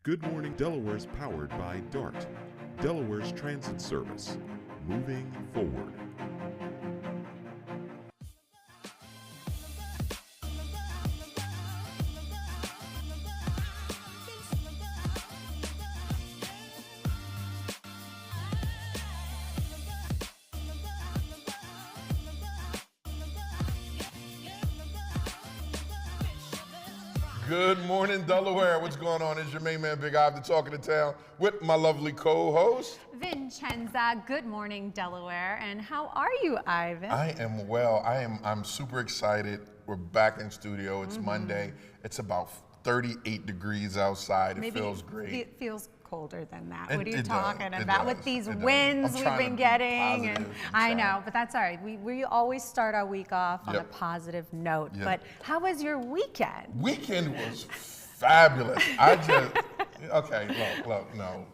Good Morning Delaware is powered by DART, Delaware's transit service. Moving forward. Good morning, Delaware. What's going on? It's your main man, Big Ivan, talking to town with my lovely co-host, Vincenza. Good morning, Delaware. And how are you, Ivan? I am well. I'm super excited. We're back in studio. It's Monday. It's about 38 degrees outside. It feels great. It feels colder than that. It- What are you it talking does. It about does. with these It does. winds I'm we've trying been to be getting? And positive. I I'm know, trying. but that's all right. We always start our week off on a Yep. positive note. Yep. But how was your weekend? Weekend was fabulous. Look, no.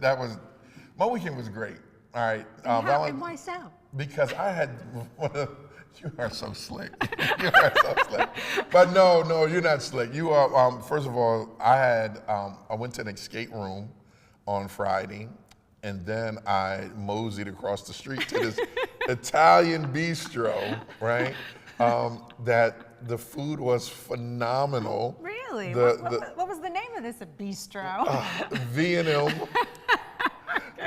That was, my weekend was great. All right. And why so? Because I had one of, you are so slick. You are so slick. But no, you're not slick. You are, first of all, I went to an escape room on Friday, and then I moseyed across the street to this Italian bistro, right? That the food was phenomenal. Really? The What was the name of this bistro? V&M.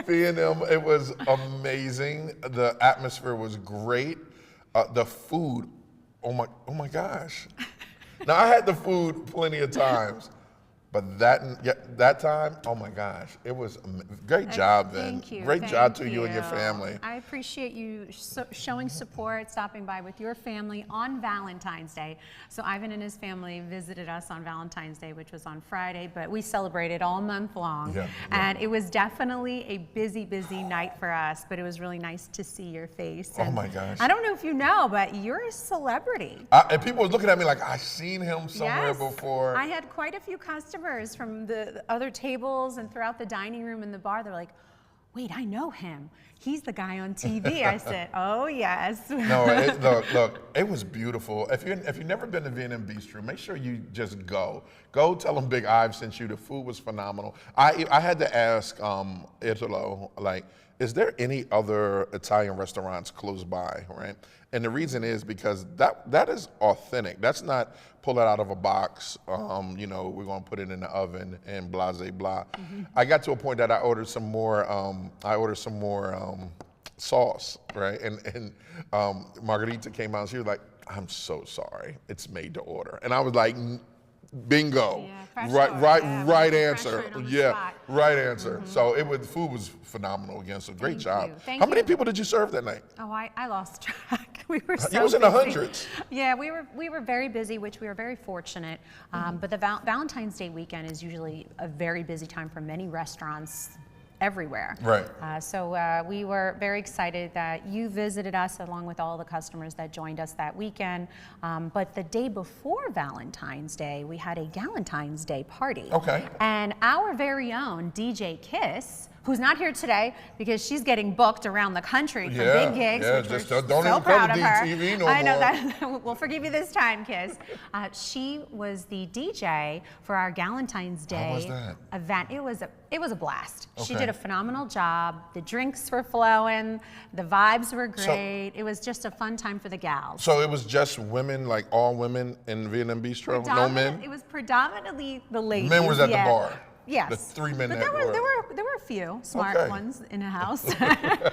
V&M, it was amazing. The atmosphere was great. The food, oh my gosh. Now I had the food plenty of times, but that time, oh my gosh, it was great job, Vin. Thank you. Great job to you and your family. I appreciate you showing support, stopping by with your family on Valentine's Day. So Ivan and his family visited us on Valentine's Day, which was on Friday, but we celebrated all month long. Yeah. And it was definitely a busy night for us, but it was really nice to see your face. Oh And my gosh. I don't know if you know, but you're a celebrity. And people was looking at me like, I've seen him somewhere Yes. before. I had quite a few customers from the other tables and throughout the dining room and the bar. They're like, wait, I know him. He's the guy on TV. I said, oh, yes. No, look, it was beautiful. If you've never been to V&M Bistro, make sure you just go. Go tell them Big Ive sent you. The food was phenomenal. I had to ask Italo, like, is there any other Italian restaurants close by, right? And the reason is because that is authentic. That's not pull it out of a box, we're gonna put it in the oven and blah, blah, blah. I got to a point that I ordered some more sauce, right? And Margarita came out and she was like, I'm so sorry, it's made to order. And I was like, bingo. Yeah, fresh right, order. right, Yeah, right fresh answer. right on the Yeah, spot. right answer. So the food was phenomenal again. So great Thank job. you. Thank How many you. people did you serve that night? Oh, I lost track. We were so It was in the busy. hundreds. Yeah, we were very busy, which we were very fortunate. But the Valentine's Day weekend is usually a very busy time for many restaurants everywhere. Right. So we were very excited that you visited us along with all the customers that joined us that weekend. But the day before Valentine's Day, we had a Galentine's Day party. Okay. And our very own DJ Kiss, who's not here today because she's getting booked around the country for big gigs, which just we're don't so even proud come of to her. DTV no I know more. that. We'll forgive you this time, Kiss. She was the DJ for our Galentine's Day How was that? event. It was a blast. She Okay. did a phenomenal job. The drinks were flowing. The vibes were great. It was just a fun time for the gals. So it was just women, like all women in V&M Bistro, no men? It was predominantly the ladies. Men was at the bar. Yes. The 3 men But that there were. were a few smart Okay. ones in the house.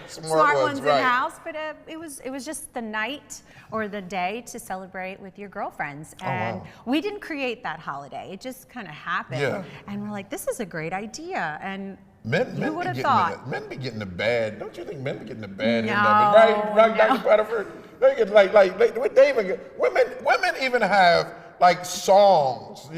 Smart ones, in right. the house. But it was just the night or the day to celebrate with your girlfriends. And wow. we didn't create that holiday. It just kind of happened. Yeah. And we're like, this is a great idea. And Men who would be have getting thought? men be getting the bad. Don't you think men be getting the bad No, end of it? Right, no. Dr. Pettiford? They get like they even get, women even have like songs,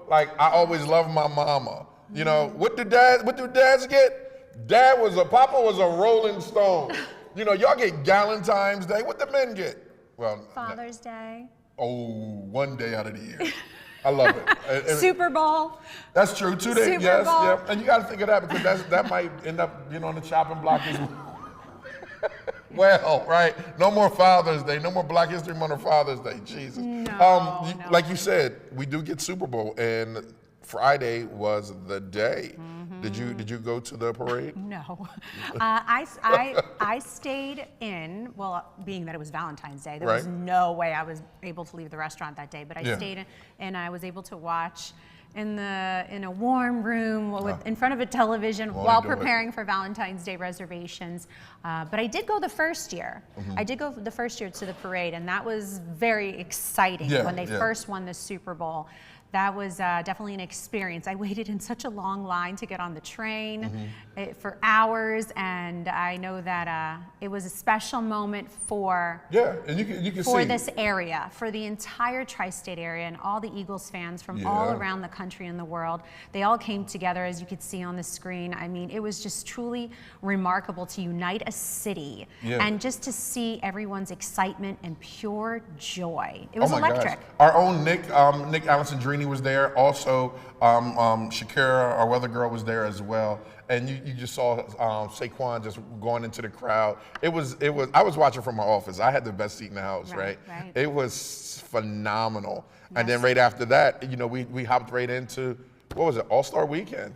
like I always love my mama. What do dads get? Papa was a Rolling Stone. Y'all get Galentine's Day. What the men get? Well, Father's Day. one day out of the year. I love it. And Super Bowl. that's true. 2 days. Super Yes, Bowl. yeah. And you got to think of that because that might end up, on the chopping block as well, right? No more Father's Day. No more Black History Month or Father's Day. Jesus. No. Like you said, we do get Super Bowl, and Friday was the day. Did you go to the parade? No, I stayed in. Well, being that it was Valentine's Day, there was no way I was able to leave the restaurant that day. But I stayed in, and I was able to watch in a warm room in front of a television while preparing for Valentine's Day reservations. But I did go the first year. I did go the first year to the parade, and that was very exciting when they first won the Super Bowl. That was definitely an experience. I waited in such a long line to get on the train for hours, and I know that it was a special moment for and you can for see this area, for the entire tri-state area, and all the Eagles fans from all around the country and the world. They all came together, as you could see on the screen. I mean, it was just truly remarkable to unite a city and just to see everyone's excitement and pure joy. It was electric. Gosh. Our own Nick Allison-Drini was there. Also, Shakira, our weather girl, was there as well. And you just saw Saquon just going into the crowd. It was. I was watching from my office. I had the best seat in the house, right? It was phenomenal. And then right after that, we hopped right into, what was it, All-Star Weekend.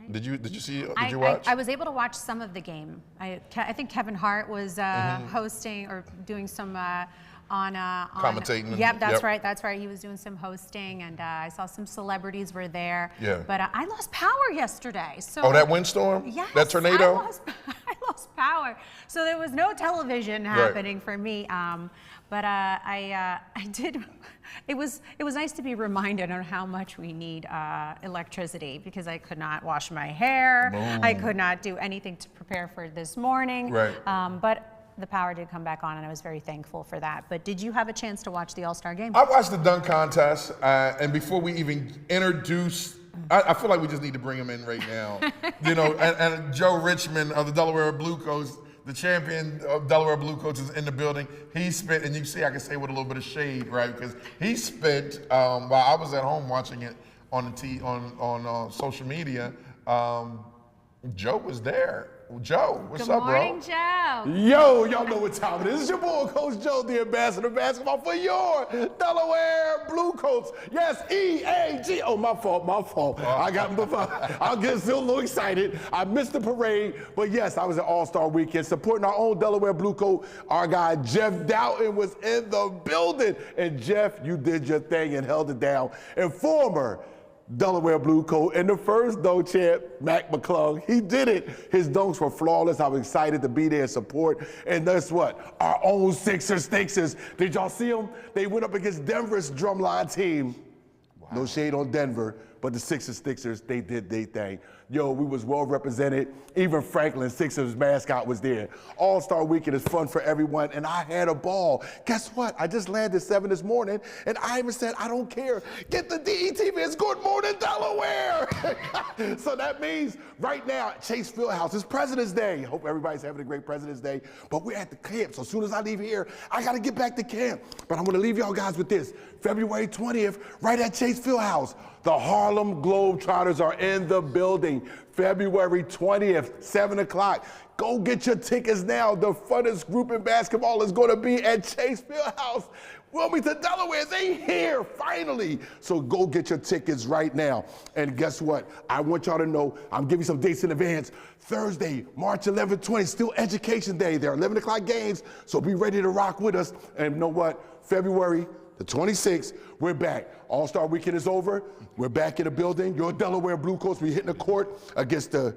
Did you see? Did you watch? I was able to watch some of the game. I think Kevin Hart was hosting or doing some commentating. Yep, that's right. That's right. He was doing some hosting, and I saw some celebrities were there. But I lost power yesterday. So that windstorm? Yes, that tornado? I lost power. So there was no television happening for me. But I did. It was nice to be reminded on how much we need electricity, because I could not wash my hair. I could not do anything to prepare for this morning. But the power did come back on, and I was very thankful for that. But did you have a chance to watch the All-Star game? I watched the dunk contest, and before we even introduce, I feel like we just need to bring him in right now. And Joe Richmond of the Delaware Blue Coats, the champion of Delaware Blue Coats, is in the building. He spent, and you can see I can say with a little bit of shade, right? Because he spent, while I was at home watching it on social media, Joe was there. Joe, what's up, bro? Good morning, Joe. Yo, y'all know what time it is. It's your boy, Coach Joe, the ambassador of basketball for your Delaware Blue Coats. Yes, EAG. Oh, my fault. I get still a little excited. I missed the parade, but yes, I was at All-Star Weekend supporting our own Delaware Blue Coat. Our guy, Jeff Doughton, was in the building. And Jeff, you did your thing and held it down. And former Delaware Blue Coat, and the first dunk champ, Mac McClung, he did it. His dunks were flawless. I was excited to be there and support. And that's what? Our own Sixers. Did y'all see them? They went up against Denver's drumline team. Wow. No shade on Denver, but the Sixers, they did their thing. Yo, we was well represented. Even Franklin, Sixers mascot, was there. All-Star Weekend is fun for everyone, and I had a ball. Guess what? I just landed 7 this morning, and I even said, I don't care. Get the DETV. It's Good Morning Delaware. So that means right now at Chase Fieldhouse, it's President's Day. Hope everybody's having a great President's Day. But we're at the camp, so as soon as I leave here, I got to get back to camp. But I'm going to leave y'all guys with this. February 20th, right at Chase Fieldhouse, the Harlem Globetrotters are in the building. February 20th, 7 o'clock. Go get your tickets now. The funnest group in basketball is going to be at Chase Fieldhouse. Wilmington, Delaware, they here, finally. So go get your tickets right now. And guess what? I want y'all to know, I'm giving you some dates in advance. Thursday, March 11th, 20th, still Education Day. There are 11 o'clock games, so be ready to rock with us. And you know what? February the 26th, we're back. All-Star Weekend is over. We're back in the building. Your Delaware Blue Coats, we hitting the court against the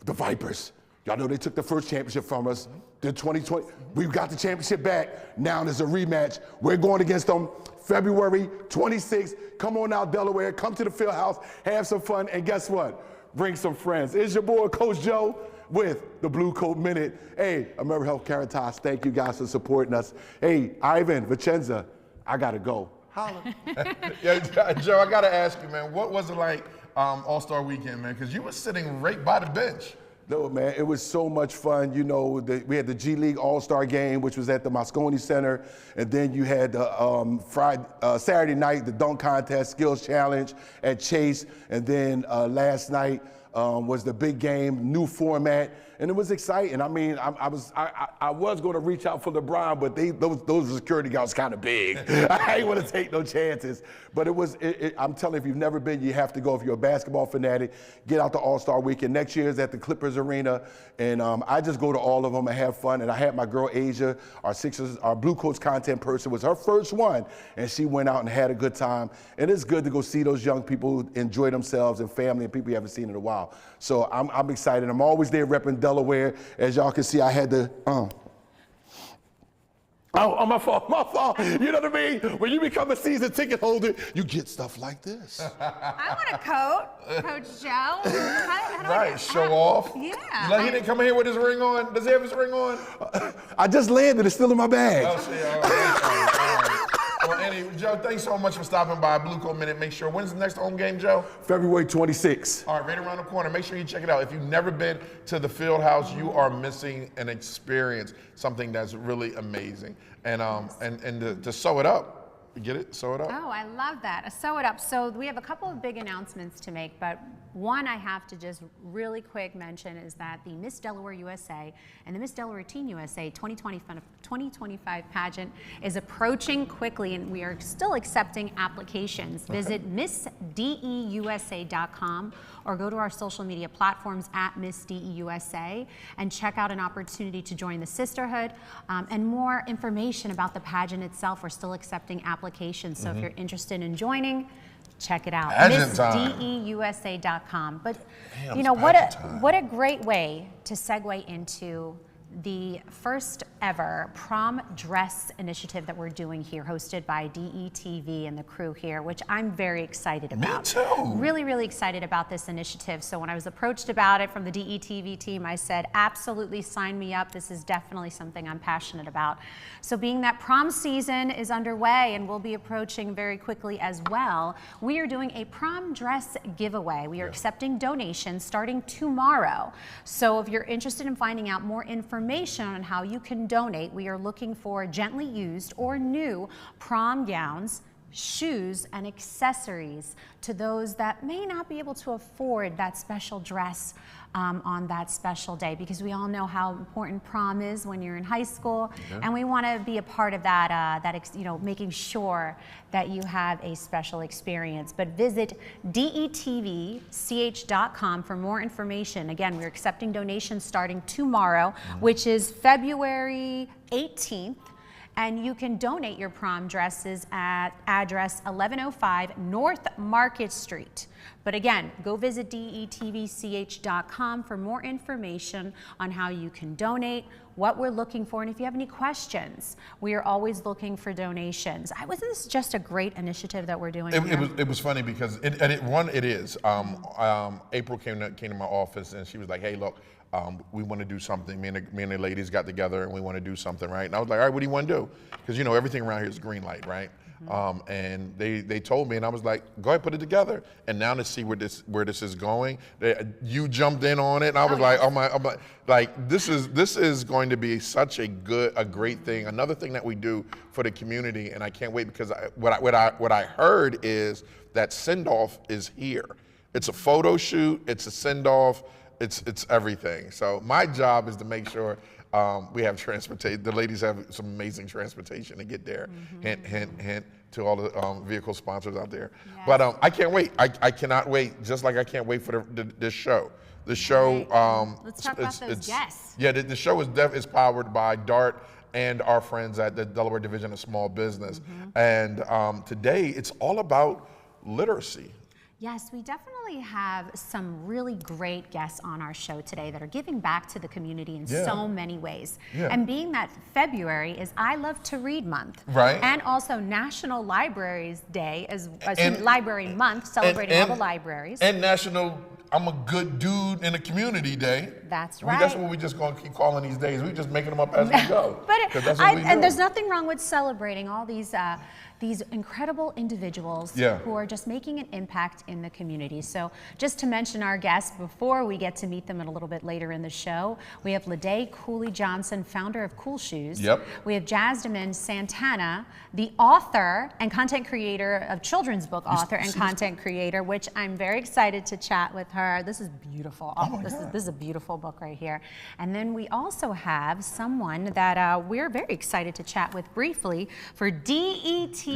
Vipers. Y'all know they took the first championship from us. The 2020, we got the championship back. Now there's a rematch. We're going against them February 26th. Come on out, Delaware. Come to the Fieldhouse. Have some fun. And guess what? Bring some friends. It's your boy, Coach Joe, with the Blue Coat Minute. Hey, American Health Caritas, thank you guys for supporting us. Hey, Ivan, Vincenza, I got to go. Holla. Yeah, Joe, I got to ask you, man, what was it like All-Star Weekend, man? Because you were sitting right by the bench. No, man, it was so much fun. You know, we had the G League All-Star Game, which was at the Moscone Center, and then you had the Saturday night, the dunk contest, skills challenge at Chase, and then last night was the big game, new format. and it was exciting. I mean, I was going to reach out for LeBron, but those security guards kind of big. I ain't want to take no chances. But I'm telling you, if you've never been, you have to go. If you're a basketball fanatic, get out to All-Star Weekend. Next year is at the Clippers Arena, and I just go to all of them and have fun. And I had my girl Asia, our Blue Coats content person, was her first one, and she went out and had a good time. And it's good to go see those young people enjoy themselves and family and people you haven't seen in a while. So I'm excited. I'm always there repping Delaware. As y'all can see, I had to. Oh, my fault. You know what I mean? When you become a season ticket holder, you get stuff like this. I want a coat, Coach Joe. How do Right, show off. Yeah. Like he didn't come in here with his ring on. Does he have his ring on? I just landed. It's still in my bag. Oh, see, all right. Well, anyway, Joe, thanks so much for stopping by Blue Coat Minute. Make sure, when's the next home game, Joe? February 26th. All right, right around the corner. Make sure you check it out. If you've never been to the field house, you are missing an experience, something that's really amazing. And to sew it up. You get it? Sew it up? Oh, I love that. Sew it up. So we have a couple of big announcements to make, but one I have to just really quick mention is that the Miss Delaware USA and the Miss Delaware Teen USA 2025 pageant is approaching quickly, and we are still accepting applications. Visit MissDEUSA.com or go to our social media platforms at MissDEUSA and check out an opportunity to join the sisterhood and more information about the pageant itself. We're still accepting applications, so if you're interested in joining, check it out. MissDEUSA.com. But Damn, you know what a great way to segue into the first ever prom dress initiative that we're doing here, hosted by DETV and the crew here, which I'm very excited about. Me too. Really, really excited about this initiative. So when I was approached about it from the DETV team, I said, absolutely sign me up. This is definitely something I'm passionate about. So being that prom season is underway and will be approaching very quickly as well, we are doing a prom dress giveaway. We are accepting donations starting tomorrow. So if you're interested in finding out more information on how you can donate, we are looking for gently used or new prom gowns, shoes, and accessories to those that may not be able to afford that special dress on that special day, because we all know how important prom is when you're in high school, and we want to be a part of that, making sure that you have a special experience. But visit DETVCH.com for more information. Again, we're accepting donations starting tomorrow, which is February 18th. And you can donate your prom dresses at address 1105 North Market Street. But again, go visit DETVCH.com for more information on how you can donate, what we're looking for, and if you have any questions, we are always looking for donations. Wasn't this just a great initiative that we're doing here? It was funny because it is. April came to my office and she was like, hey, look, we want to do something. Me and the ladies got together and we want to do something, right? And I was like, all right, what do you want to do? Because everything around here is green light, right? And they told me, and I was like, go ahead, put it together. And now to see where this is going, you jumped in on it, and I was like, this is going to be such a great thing. Another thing that we do for the community, and I can't wait, because what I heard is that send-off is here. It's a photo shoot, it's a send-off, it's everything. So my job is to make sure we have transportation. The ladies have some amazing transportation to get there. Hint, hint, hint to all the vehicle sponsors out there. Yes. But I can't wait. I cannot wait. Just like I can't wait for this show. The show. Let's talk about those guests. Yeah, the show is powered by DART and our friends at the Delaware Division of Small Business. And today it's all about literacy. Yes, we definitely have some really great guests on our show today that are giving back to the community in so many ways. And being that February is I Love to Read Month, right? And also National Libraries Day, Library Month, celebrating all the libraries. And National I'm a Good Dude in the Community Day. That's right. That's what we just going to keep calling these days. We're just making them up as we go. But there's nothing wrong with celebrating all these these incredible individuals who are just making an impact in the community. So just to mention our guests before we get to meet them a little bit later in the show, we have LaDaye Cooley Johnson, founder of Cool Shoes. We have Jasdomin Santana, the author and content creator of children's book author and content creator, which I'm very excited to chat with her. This is beautiful. This is a beautiful book right here. And then we also have someone that we're very excited to chat with briefly for DETV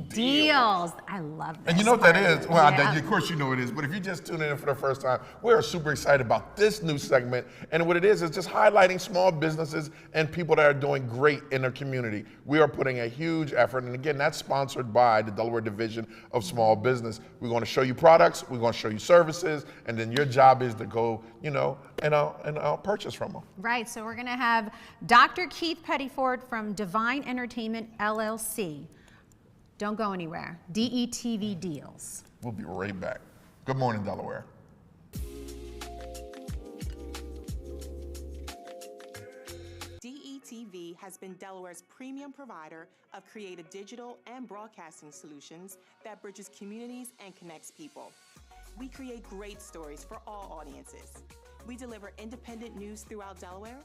Deals. I love this. And you know what that is? Well, of course you know it is, but if you just tune in for the first time, we're super excited about this new segment. And what it is just highlighting small businesses and people that are doing great in their community. We are putting a huge effort, and again, that's sponsored by the Delaware Division of Small Business. We're going to show you products, we're going to show you services, and then your job is to go, and I'll purchase from them. Right, so we're going to have Dr. Keith Pettiford from Divine Entertainment, LLC. Don't go anywhere. DETV Deals. We'll be right back. Good morning, Delaware. DETV has been Delaware's premium provider of creative digital and broadcasting solutions that bridges communities and connects people. We create great stories for all audiences. We deliver independent news throughout Delaware.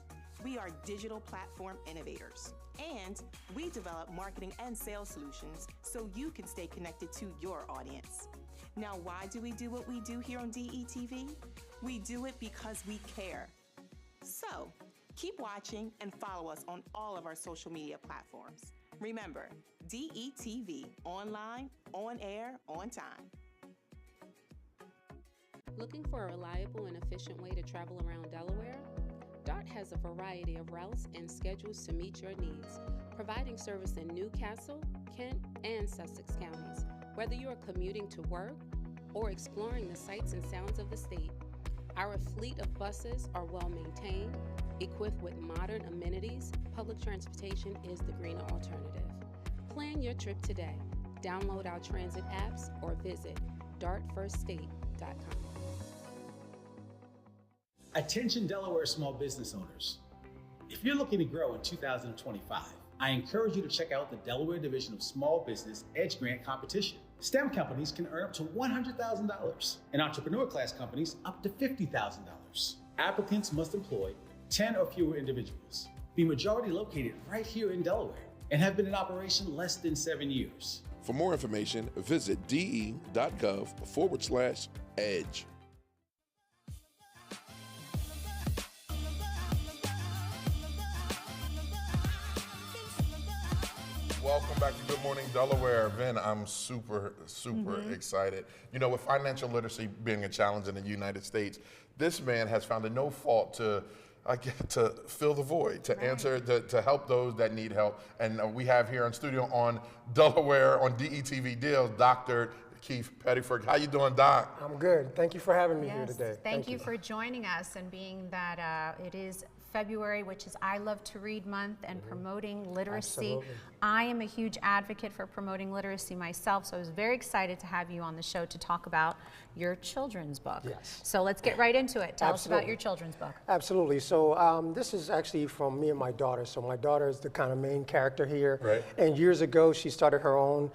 We are digital platform innovators. And we develop marketing and sales solutions so you can stay connected to your audience. Now, why do we do what we do here on DETV? We do it because we care. So, keep watching and follow us on all of our social media platforms. Remember, DETV, online, on air, on time. Looking for a reliable and efficient way to travel around Delaware? DART has a variety of routes and schedules to meet your needs, providing service in Newcastle, Kent, and Sussex counties. Whether you are commuting to work or exploring the sights and sounds of the state, our fleet of buses are well maintained, equipped with modern amenities. Public transportation is the greener alternative. Plan your trip today. Download our transit apps or visit dartfirststate.com. Attention Delaware small business owners. If you're looking to grow in 2025, I encourage you to check out the Delaware Division of Small Business Edge Grant Competition. STEM companies can earn up to $100,000 and entrepreneur class companies up to $50,000. Applicants must employ 10 or fewer individuals, be majority located right here in Delaware, and have been in operation less than 7 years. For more information, visit de.gov/edge. Welcome back to Good Morning Delaware. Vin, I'm super excited. With financial literacy being a challenge in the United States, this man has found it no fault to fill the void, to answer, to help those that need help. And we have here in studio on Delaware, on DETV Deals, Dr. Keith Pettiford. How you doing, Doc? I'm good. Thank you for having me here today. Thank you for joining us, and being that it is February, which is I Love to Read Month, and promoting literacy. Absolutely. I am a huge advocate for promoting literacy myself, so I was very excited to have you on the show to talk about your children's book. Yes. So let's get right into it. Tell us about your children's book. Absolutely. So this is actually from me and my daughter. So my daughter is the kind of main character here. Right. And years ago, she started her own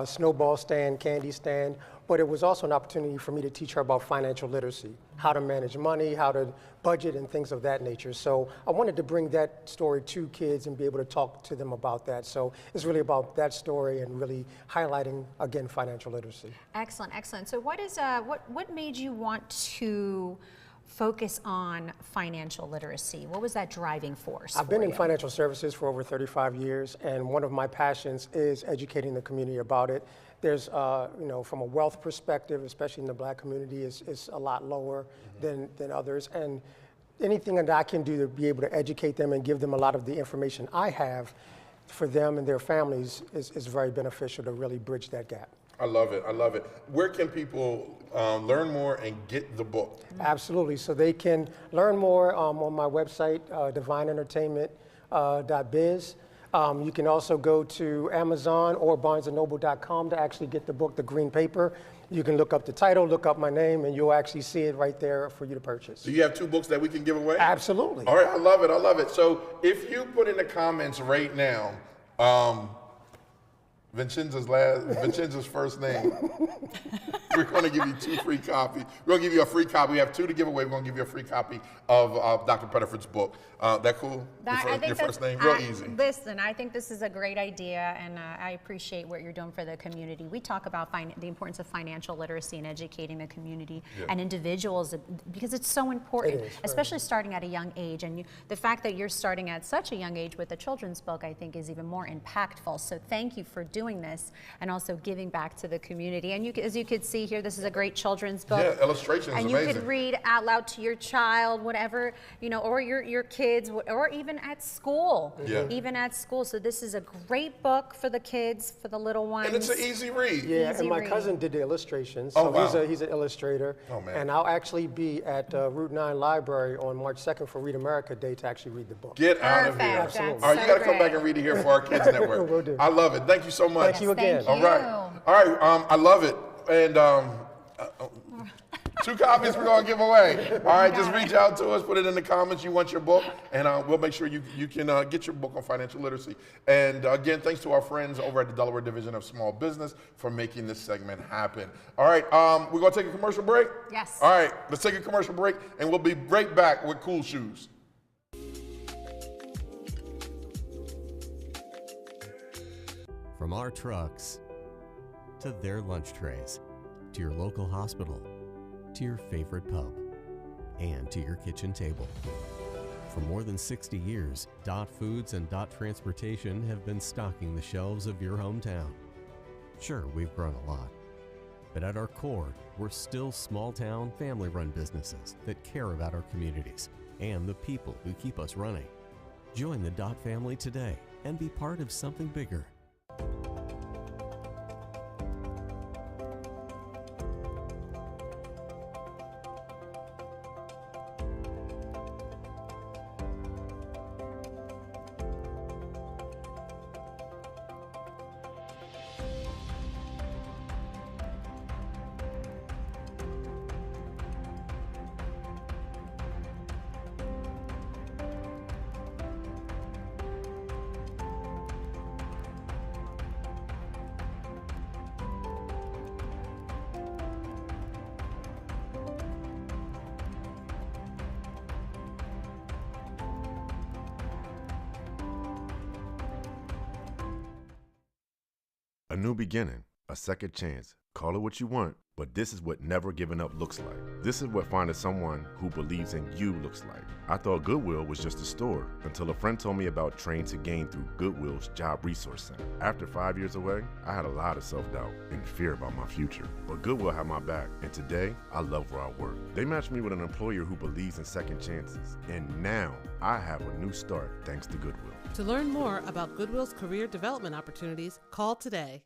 snowball stand, candy stand. But it was also an opportunity for me to teach her about financial literacy, how to manage money, how to budget, and things of that nature. So I wanted to bring that story to kids and be able to talk to them about that. So it's really about that story and really highlighting, again, financial literacy. Excellent, excellent. So what is what made you want to focus on financial literacy? What was that driving force? I've been in financial services for over 35 years, and one of my passions is educating the community about it. There's, from a wealth perspective, especially in the Black community, is a lot lower than others. And anything that I can do to be able to educate them and give them a lot of the information I have for them and their families is very beneficial to really bridge that gap. I love it. I love it. Where can people learn more and get the book? Absolutely. So they can learn more on my website, divineentertainment.biz. You can also go to Amazon or barnesandnoble.com to actually get the book, The Green Paper. You can look up the title, look up my name, and you'll actually see it right there for you to purchase. Do you have 2 books that we can give away? Absolutely. All right, I love it. I love it. So if you put in the comments right now, Vincenza's first name. We're going to give you 2 free copies. We're going to give you a free copy. We have 2 to give away. We're going to give you a free copy of Dr. Pettiford's book. That cool? Your first name? Real easy. Listen, I think this is a great idea, and I appreciate what you're doing for the community. We talk about the importance of financial literacy and educating the community and individuals, because it's so important, especially starting at a young age. And the fact that you're starting at such a young age with a children's book, I think, is even more impactful. So thank you for doing this and also giving back to the community. And as you could see here, this is a great children's book. Yeah, illustrations, and amazing. You could read out loud to your child, whatever, or your kids, or even at school. Even at school. So this is a great book for the kids, for the little ones. And it's an easy read. Yeah, and my cousin did the illustrations. So he's an illustrator. Oh, man. And I'll actually be at Route 9 Library on March 2nd for Read America Day to actually read the book. Get out of here. Absolutely. All right, you got to come back and read it here for our Kids Network. Will do. I love it. Thank you so much. Thank you again. Thank you. All right. I love it. And 2 copies we're going to give away. All right, just reach out to us, put it in the comments you want your book, and we'll make sure you can get your book on financial literacy. And again, thanks to our friends over at the Delaware Division of Small Business for making this segment happen. All right, we're going to take a commercial break? Yes. All right, let's take a commercial break, and we'll be right back with Cool Shoes. From our trucks to their lunch trays, to your local hospital, to your favorite pub, and to your kitchen table. For more than 60 years, Dot Foods and Dot Transportation have been stocking the shelves of your hometown. Sure, we've grown a lot, but at our core, we're still small-town, family-run businesses that care about our communities and the people who keep us running. Join the Dot family today and be part of something bigger. A new beginning, a second chance. Call it what you want, but this is what never giving up looks like. This is what finding someone who believes in you looks like. I thought Goodwill was just a store until a friend told me about Train to Gain through Goodwill's Job Resource Center. After 5 years away, I had a lot of self-doubt and fear about my future, but Goodwill had my back, and today, I love where I work. They matched me with an employer who believes in second chances, and now I have a new start thanks to Goodwill. To learn more about Goodwill's career development opportunities, call today.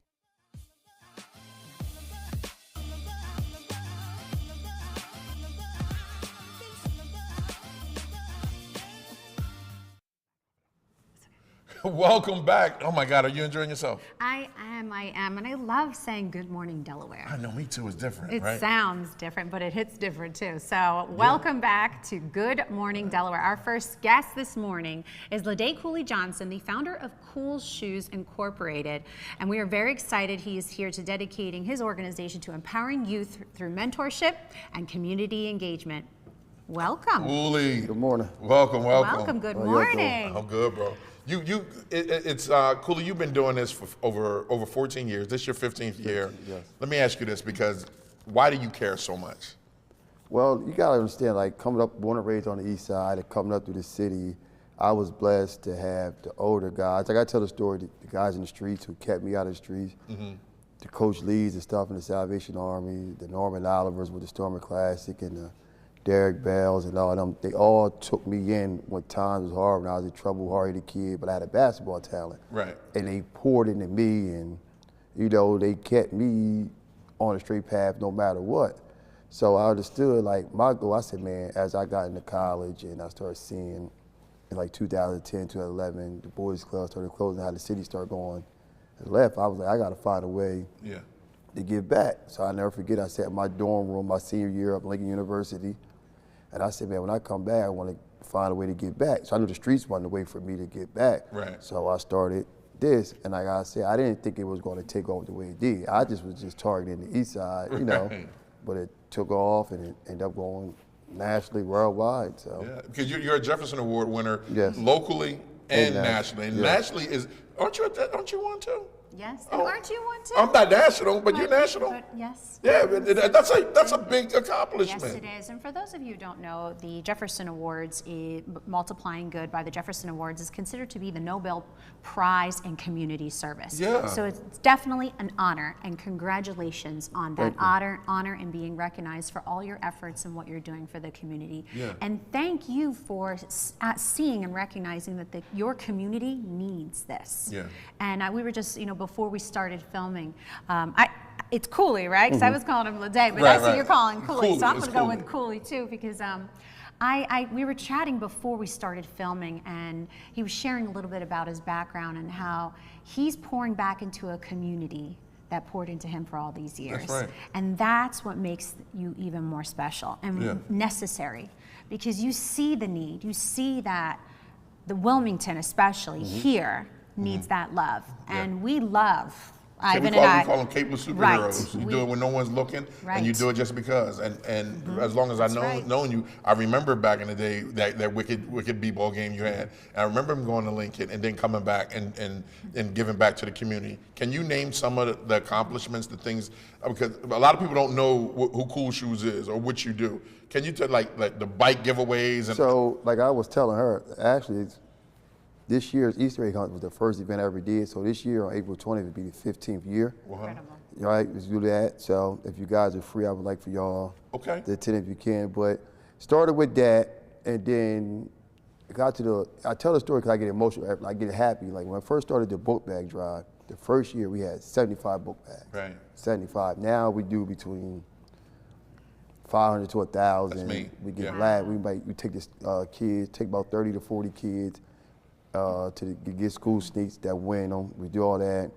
Welcome back. Oh my God, are you enjoying yourself? I am, and I love saying Good Morning Delaware. I know, me too. It's different, It right? sounds different, but it hits different too. So welcome back to Good Morning Delaware. Our first guest this morning is LaDaye Cooley Johnson, the founder of Cool Shoes Incorporated. And we are very excited he is here to dedicating his organization to empowering youth through mentorship and community engagement. Welcome. Cooley. Good morning. Welcome. Welcome. Good morning. I'm good, bro. It's Cooley, you've been doing this for over 14 years. This is your 15th year. Yes. Let me ask you this, because why do you care so much? Well, you gotta understand, like coming up, born and raised on the east side and coming up through the city, I was blessed to have the older guys. I gotta tell the story, the guys in the streets who kept me out of the streets, the Coach Lees and stuff in the Salvation Army, the Norman Olivers with the Stormer Classic, and the Derek Bells and all of them. They all took me in when times was hard, when I was a trouble, hard-headed kid, but I had a basketball talent. Right. And they poured into me, and you know, they kept me on a straight path no matter what. So I understood, like, my goal, I said, man, as I got into college and I started seeing in like 2010, 2011, the boys club started closing, how the city started going left, I was like, I gotta find a way to give back. So I never forget, I sat in my dorm room my senior year up at Lincoln University, and I said, man, when I come back, I want to find a way to get back. So I knew the streets wasn't a way for me to get back. Right. So I started this. And like I said, I didn't think it was going to take off the way it did. I just was just targeting the east side, you know, but it took off and it ended up going nationally, worldwide. So yeah, because you're a Jefferson Award winner, yes, locally and nationally. And nationally is, aren't you one too? Yes. And aren't you one too? I'm not national, but you're national. But yes. Yeah, but that's a big accomplishment. Yes, it is. And for those of you who don't know, the Jefferson Awards, multiplying good by the Jefferson Awards, is considered to be the Nobel Prize in community service. Yeah. So it's definitely an honor, and congratulations on that honor and being recognized for all your efforts and what you're doing for the community. Yeah. And thank you for seeing and recognizing that your community needs this. Yeah. And we were just, before we stared filming, it's Cooley, right? Because I was calling him LaDaye, but I see you're calling Cooley, so I'm going to go with Cooley too, because we were chatting before we started filming, and he was sharing a little bit about his background and how he's pouring back into a community that poured into him for all these years. That's right. And that's what makes you even more special and necessary, because you see the need. You see that the Wilmington, especially here, needs that love. And we love Ivan and I. We call them capeless superheroes. You do it when no one's looking, and you do it just because. And as long as I known you, I remember back in the day that wicked b-ball game you had. And I remember him going to Lincoln and then coming back and giving back to the community. Can you name some of the accomplishments, the things? Because a lot of people don't know who Cool Shoes is or what you do. Can you tell like the bike giveaways? And so like I was telling her, actually, this year's Easter egg hunt was the first event I ever did. So this year on April 20th would be the 15th year. Incredible. Right, let's do that. So if you guys are free, I would like for y'all to attend if you can. But started with that, and then got to I tell the story because I get emotional, I get happy. Like when I first started the book bag drive, the first year we had 75 book bags. Right. 75. Now we do between 500 to 1,000. That's me. We get glad. We take this kids, take about 30 to 40 kids. To get school sneaks that win them. We do all that.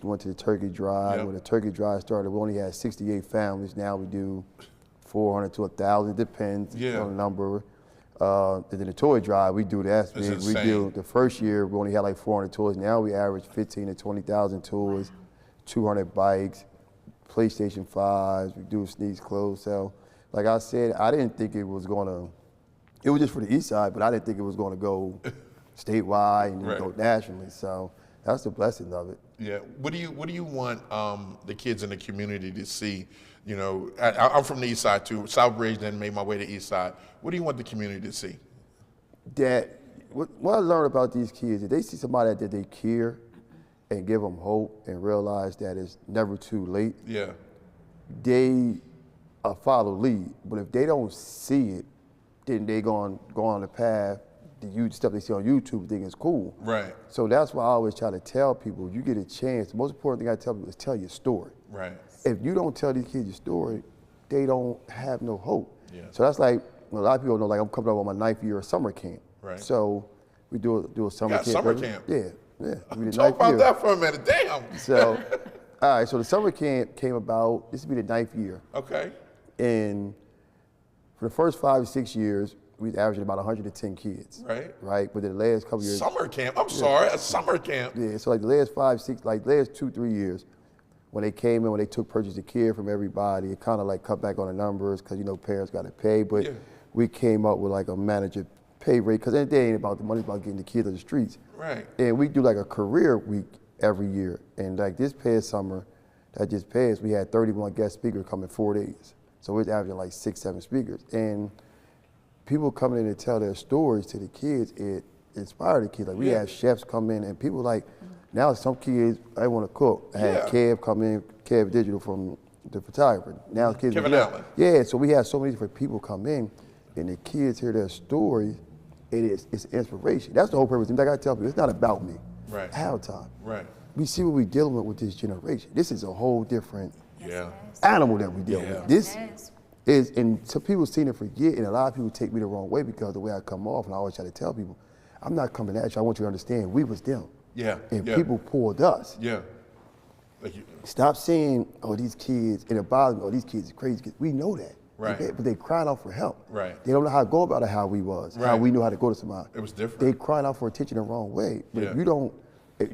Went to the turkey drive. When the turkey drive started, we only had 68 families. Now we do 400 to 1,000. It depends on the number. And then the toy drive, we do that. We do the first year we only had like 400 toys. Now we average 15 to 20,000 toys, 200 bikes, PlayStation 5s. We do sneaks, clothes. So, like I said, I didn't think it was gonna. It was just for the east side, but I didn't think it was going to go statewide and go nationally. So that's the blessing of it. Yeah. What do you want the kids in the community to see? I'm from the east side too. Southbridge, then made my way to east side. What do you want the community to see? That what I learned about these kids is they see somebody that they care and give them hope and realize that it's never too late. Yeah. They follow lead, but if they don't see it, then they go on the path, the stuff they see on YouTube, think it's cool. Right. So that's why I always try to tell people, you get a chance, the most important thing I tell people is tell your story. Right. If you don't tell these kids your story, they don't have no hope. Yeah. So that's like, a lot of people know, like I'm coming up on my 9th year of summer camp. Right. So we do a summer camp. Summer camp? Yeah. Talk about that for a minute, damn. So, all right, so the summer camp came about, this will be the 9th year. Okay. And for the first 5 or 6 years, we averaged about 110 kids. Right. Right. But the last couple years. Summer camp. I'm sorry, a summer camp. Yeah. So like the last 5, 6, like last 2, 3 years, when they came in, when they took purchase of care from everybody, it kind of like cut back on the numbers because parents got to pay. But we came up with like a manager pay rate because at the end of the day, it ain't about the money, it's about getting the kids on the streets. Right. And we do like a career week every year. And like this past summer, that just passed, we had 31 guest speakers coming 4 days. So we're averaging like 6, 7 speakers. And people coming in and tell their stories to the kids, it inspired the kids. Like we have chefs come in and people like, now some kids, I want to cook. I had Kev come in, Kev Digital from the photographer. Now kids Kevin Allen. Yeah, so we have so many different people come in and the kids hear their stories, it's inspiration. That's the whole purpose. Like I tell people, it's not about me. Right. Half the time. Right. We see what we're dealing with this generation. This is a whole different animal that we deal with. This is, and some people seem to forget, and a lot of people take me the wrong way because of the way I come off, and I always try to tell people, I'm not coming at you, I want you to understand, we was them. Yeah. And people pulled us. Yeah. Stop saying, oh, these kids, and it bothers me, oh, these kids are crazy. We know that. Right. But they crying out for help. Right. They don't know how to go about it how we was, how we knew how to go to somebody. It was different. They crying out for attention the wrong way. But if you don't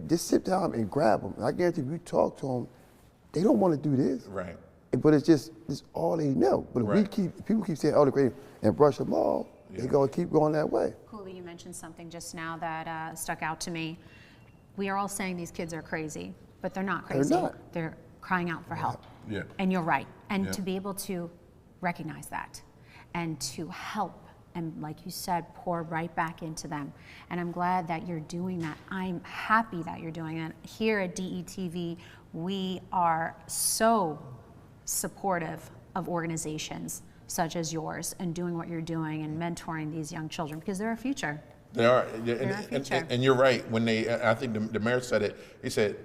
Just sit down and grab them. I guarantee if you talk to them, they don't want to do this. Right. But it's all they know. But if people keep saying, oh, they're great, and brush them off, they're going to keep going that way. Cooley, you mentioned something just now that stuck out to me. We are all saying these kids are crazy, but they're not crazy. They're not. They're crying out for help. Yeah. And you're right. And to be able to recognize that and to help and, like you said, pour right back into them. And I'm glad that you're doing that. I'm happy that you're doing that. Here at DETV, we are so supportive of organizations such as yours and doing what you're doing and mentoring these young children because they're our future. They are. They're our future. And you're right. When I think the mayor said it, he said,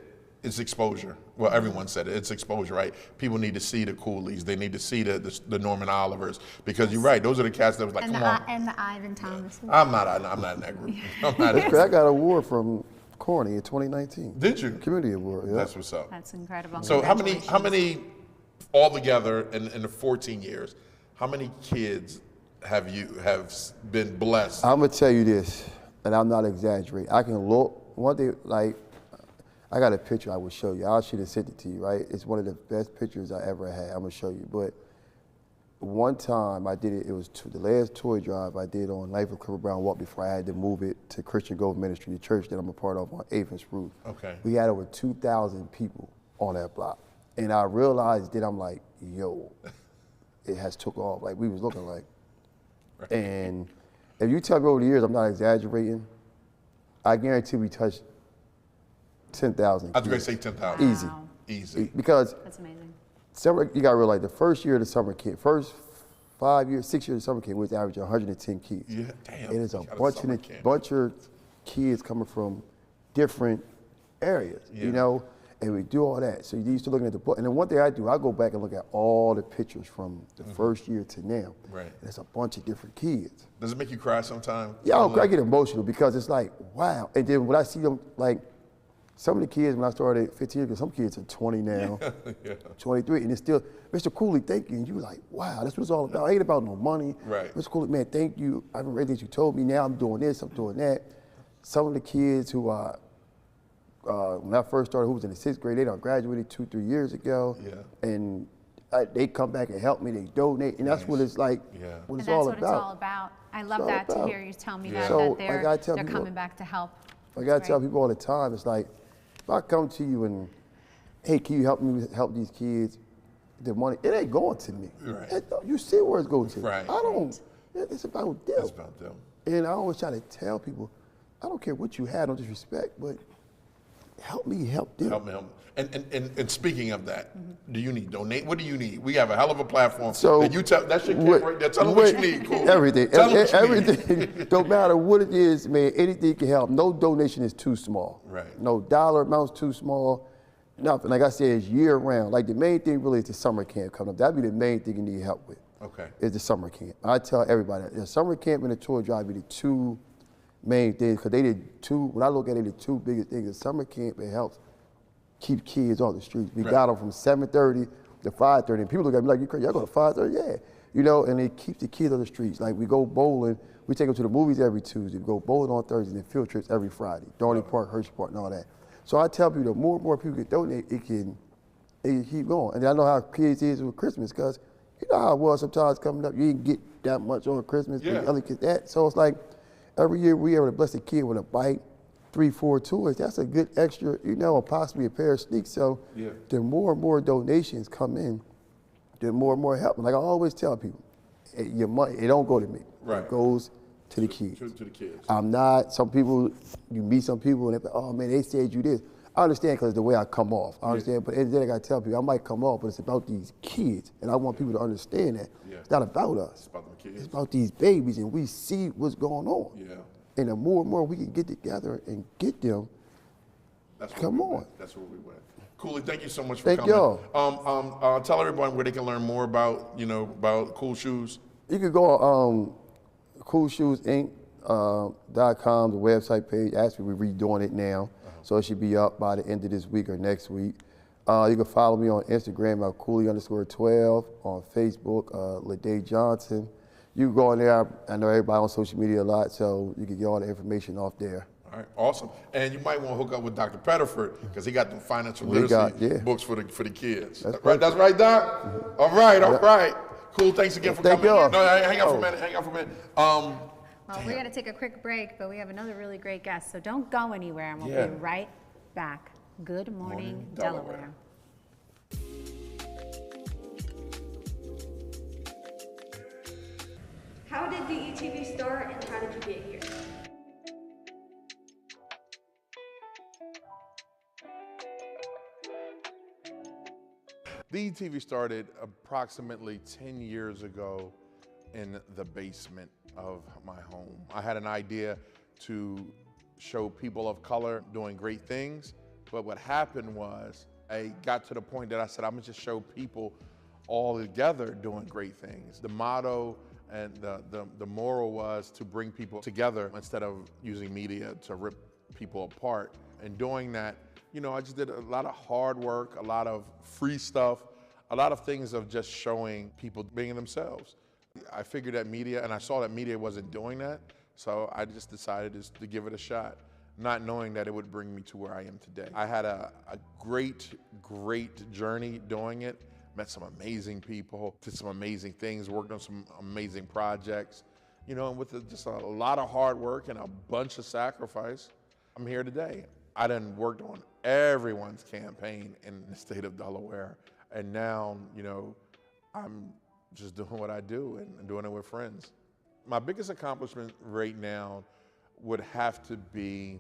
it's exposure. Well, everyone said it. It's exposure, right? People need to see the Coolies. They need to see the Norman Olivers because you're right. Those are the cats that was like, And come on. And the Ivan Thomas. I'm not in that group. I'm not in I got an award from Corny in 2019. Did you? Community award. Yeah. That's what's up. That's incredible. So how many altogether in the 14 years, how many kids have been blessed? I'm gonna tell you this, and I'm not exaggerating. I can look one day like. I got a picture I will show you. I should have sent it to you, right? It's one of the best pictures I ever had. I'm gonna show you. But one time I did it, it was the last toy drive I did on Life of Clifford Brown Walk before I had to move it to Christian Grove Ministry, the church that I'm a part of on Avens Roof. Okay. We had over 2,000 people on that block. And I realized that I'm like, yo, it has took off. Like we was looking like. Right. And if you tell me over the years, I'm not exaggerating, I guarantee we touched 10,000. I was going to say 10,000. Easy. Wow. Easy. Because That's amazing. summer, you got to realize the first year of the summer camp, first 5 years, 6 years of summer camp, we was averaging 110 kids. Yeah, damn. And it's a bunch of kids coming from different areas, you know, and we do all that. So you used to looking at the book. And then one thing I do, I go back and look at all the pictures from the first year to now. Right. And it's a bunch of different kids. Does it make you cry sometimes? Yeah, I get emotional because it's like, wow. And then when I see them, like, some of the kids, when I started 15 years ago, some kids are 20 now, 23, and it's still, Mr. Cooley, thank you. And you were like, wow, that's what it's all about. It ain't about no money. Right. Mr. Cooley, man, thank you. I remember everything you told me. Now I'm doing this, I'm doing that. Some of the kids who are, when I first started, who was in the 6th grade, they done graduated 2-3 years ago. Yeah. And they come back and help me, they donate, and that's what it's like, what it's all about. And that's what it's all about. I love that to hear you tell me that, So, that they're coming back to help. I gotta tell people all the time, it's like, if I come to you and, hey, can you help me help these kids? The money, it ain't going to me. Right. You see where it's going to. Right. I don't, it's about them. It's about them. And I always try to tell people, I don't care what you had, no disrespect, but help me help them. Help me help. And speaking of that, do you need donate? What do you need? We have a hell of a platform. So and you tell that shit right there. Tell them what you need, cool. Everything. Tell them what you everything. need. Don't matter what it is, man. Anything can help. No donation is too small. Right. No dollar amount's too small. Nothing. Like I said, it's year round. Like the main thing really is the summer camp coming up. That'd be the main thing you need help with. Okay. Is the summer camp. I tell everybody the summer camp and the tour drive be the two main things because they did two. When I look at it, the two biggest things. The summer camp, it helps keep kids on the streets. We got them from 7:30 to 5:30, and people look at me like, you crazy, y'all go to 5:30? Yeah. You know, and it keeps the kids on the streets. Like we go bowling, we take them to the movies every Tuesday, we go bowling on Thursday, and field trips every Friday, Darley Park, Hershey Park, and all that. So I tell people, the more and more people can donate, it can keep going. And I know how kids is with Christmas, because you know how it was sometimes coming up, you didn't get that much on Christmas, but the other kids that. So it's like, every year we able to bless a kid with a bike, 3-4 toys, that's a good extra, you know, or possibly a pair of sneaks. So the more and more donations come in, the more and more help. Like I always tell people, your money, it don't go to me. Right. It goes to the kids. To the kids. I'm not, some people, you meet some people and they're like, oh man, they said you this. I understand because the way I come off. I understand, but at the end of the day, I got to tell people, I might come off, but it's about these kids. And I want people to understand that. It's not about us. It's about the kids. It's about these babies, and we see what's going on. Yeah. And the more and more we can get together and get them, come on. That's where we went. Cooley, thank you so much for Thank coming. y'all. Tell everyone where they can learn more about, about Cool Shoes. You can go on coolshoesinc.com, the website page. Actually, we're redoing it now, so it should be up by the end of this week or next week. You can follow me on Instagram at Cooley_12, on Facebook, LaDaye Johnson. You can go on there. I know everybody on social media a lot, so you can get all the information off there. All right, awesome. And you might want to hook up with Dr. Pettiford because he got the financial literacy books for the kids. That's right, Doc? All right. Cool, thanks again for coming. No, hang out for a minute. Well, we're going to take a quick break, but we have another really great guest, so don't go anywhere, and we'll be right back. Good morning, Delaware. How did DETV start, and how did you get here? DETV started approximately 10 years ago in the basement of my home. I had an idea to show people of color doing great things, but what happened was I got to the point that I said, I'm gonna just show people all together doing great things. The motto and the moral was to bring people together instead of using media to rip people apart. And doing that, you know, I just did a lot of hard work, a lot of free stuff, a lot of things of just showing people being themselves. I figured that media, and I saw that media wasn't doing that, so I just decided to give it a shot, not knowing that it would bring me to where I am today. I had a great journey doing it, met some amazing people, did some amazing things, worked on some amazing projects, you know, and with just a lot of hard work and a bunch of sacrifice, I'm here today. I done worked on everyone's campaign in the state of Delaware, and now, you know, I'm just doing what I do and doing it with friends. My biggest accomplishment right now would have to be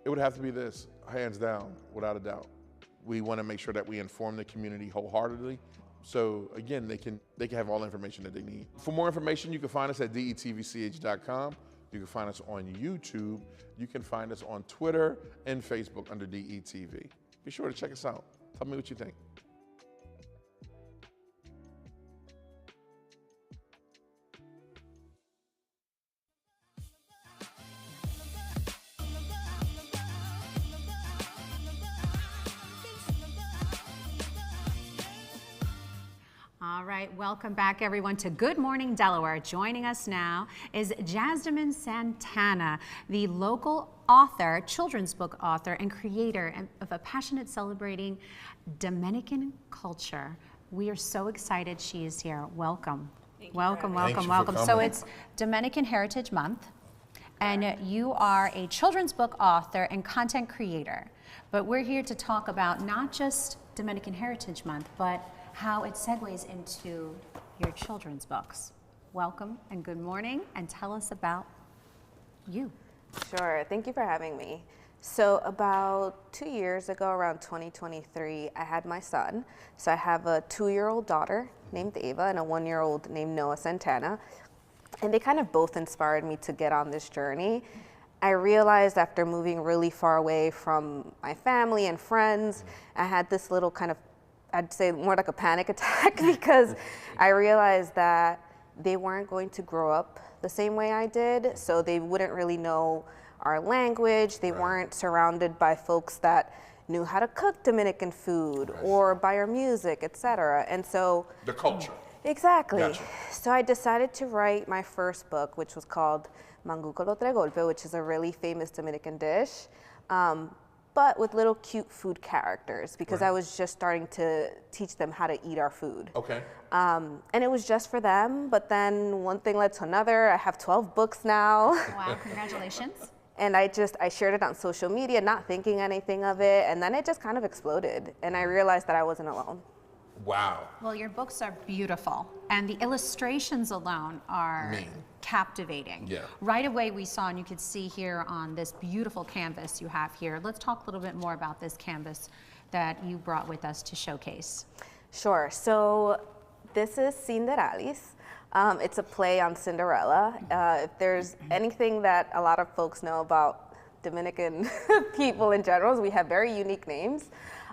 this, hands down, without a doubt. We want to make sure that we inform the community wholeheartedly. So again, they can have all the information that they need. For more information, you can find us at detvch.com. You can find us on YouTube. You can find us on Twitter and Facebook under DETV. Be sure to check us out. Tell me what you think. All right, welcome back everyone to Good Morning Delaware. Joining us now is Jasdomin Santana, the local author, children's book author, and creator of a passionate celebrating Dominican culture. We are so excited she is here. Welcome. Welcome. So it's Dominican Heritage Month, and you are a children's book author and content creator. But we're here to talk about not just Dominican Heritage Month, but how it segues into your children's books. Welcome and good morning, and tell us about you. Sure, thank you for having me. So about 2 years ago, around 2023, I had my son. So I have a 2-year-old daughter named Ava and a 1-year-old named Noah Santana. And they kind of both inspired me to get on this journey. I realized after moving really far away from my family and friends, I had this little kind of, I'd say more like a panic attack, because I realized that they weren't going to grow up the same way I did, so they wouldn't really know our language. They weren't surrounded by folks that knew how to cook Dominican food or by our music, etc. And so the culture. Exactly. Gotcha. So I decided to write my first book, which was called Mangu con los tres golpes, which is a really famous Dominican dish. But with little cute food characters, because I was just starting to teach them how to eat our food. Okay. And it was just for them, but then one thing led to another. I have 12 books now. Wow, congratulations. And I shared it on social media, not thinking anything of it, and then it just kind of exploded, and I realized that I wasn't alone. Wow. Well, your books are beautiful, and the illustrations alone are captivating. Yeah. Right away we saw, and you could see here on this beautiful canvas you have here. Let's talk a little bit more about this canvas that you brought with us to showcase. Sure. So this is Cinderalis. It's a play on Cinderella. If there's anything that a lot of folks know about Dominican people in general, is we have very unique names.